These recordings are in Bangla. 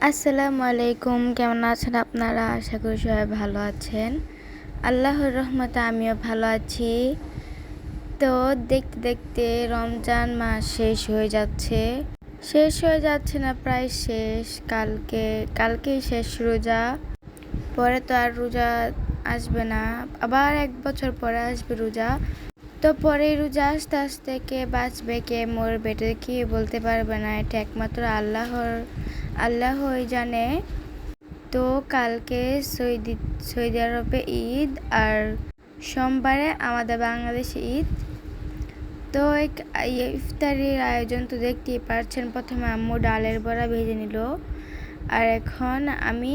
আসসালামু আলাইকুম, কেমন আছেন আপনারা? আশা করি সবাই ভালো আছেন। আল্লাহর রহমতে আমিও ভালো আছি। তো দেখতে দেখতে রমজান মাস শেষ হয়ে যাচ্ছে না, প্রায় শেষ। কালকেই শেষ রোজা। পরে তো আর রোজা আসবে না, আবার 1 বছর পরে আসবে রোজা। তো পরে রোজা আস্তে আস্তে কে বাঁচবে কে মরবে এটা কি বলতে পারবে না, এটা একমাত্র আল্লাহই জানে। তো কালকে সৌদি আরবে ঈদ, আর সোমবারে আমাদের বাংলাদেশে ঈদ। তো ইফতারির আয়োজন তো দেখতেই পারছেন। প্রথমে আম্মু ডালের বড়া ভেজে নিল, আর এখন আমি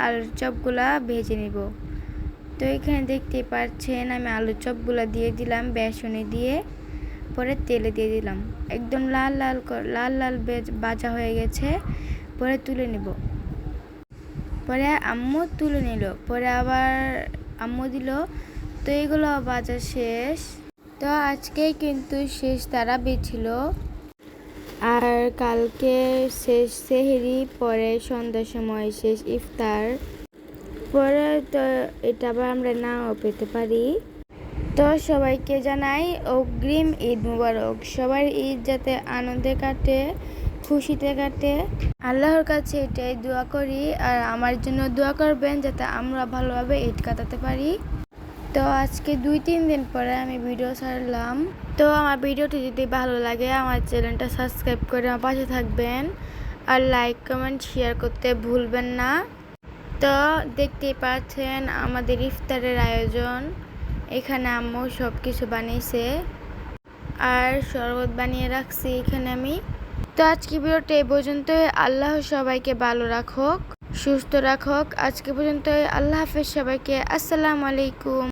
আলুর চপগুলা ভেজে নিব। তো এখানে দেখতেই পাচ্ছেন আমি আলুর চপগুলা দিয়ে দিলাম বেসনে দিয়ে, পরে তেলে দিয়ে দিলাম। একদম লাল লাল ভাজা হয়ে গেছে। পরে তুলে নিব। পরে আম্মু তুলে নিল, পরে আবার আম্মু দিল। তো এগুলো ভাজা শেষ। তো আজকেই কিন্তু শেষ তারাবি ছিল, আর কালকে শেষ সেহরি, পরে সন্ধ্যার সময় শেষ ইফতার। পরে তো এটা আবার আমরা নাও পেতে পারি। তো সবাইকে জানাই অগ্রিম ঈদ মুবারক। সবার ঈদ যাতে আনন্দে কাটে, খুশিতে কাটে, আল্লাহর কাছে এটাই দোয়া করি। আর আমার জন্য দোয়া করবেন যাতে আমরা ভালোভাবে ঈদ কাটাতে পারি। তো আজকে 2-3 দিন পরে আমি ভিডিও ছাড়লাম। তো আমার ভিডিওটি যদি ভালো লাগে আমার চ্যানেলটা সাবস্ক্রাইব করে আমার পাশে থাকবেন, আর লাইক কমেন্ট শেয়ার করতে ভুলবেন না। তো দেখতেই পাচ্ছেন আমাদের ইফতারের আয়োজন। এখানে আম্মু সব কিছু বানিয়েছে, আর শরবত বানিয়ে রাখছি এখানে আমি। তো আজকে ভিডিওটা এই পর্যন্তই। আল্লাহ সবাইকে ভালো রাখুক, সুস্থ রাখুক। আজকে পর্যন্তই। আল্লাহ হাফেজ সবাইকে। আসসালামু আলাইকুম।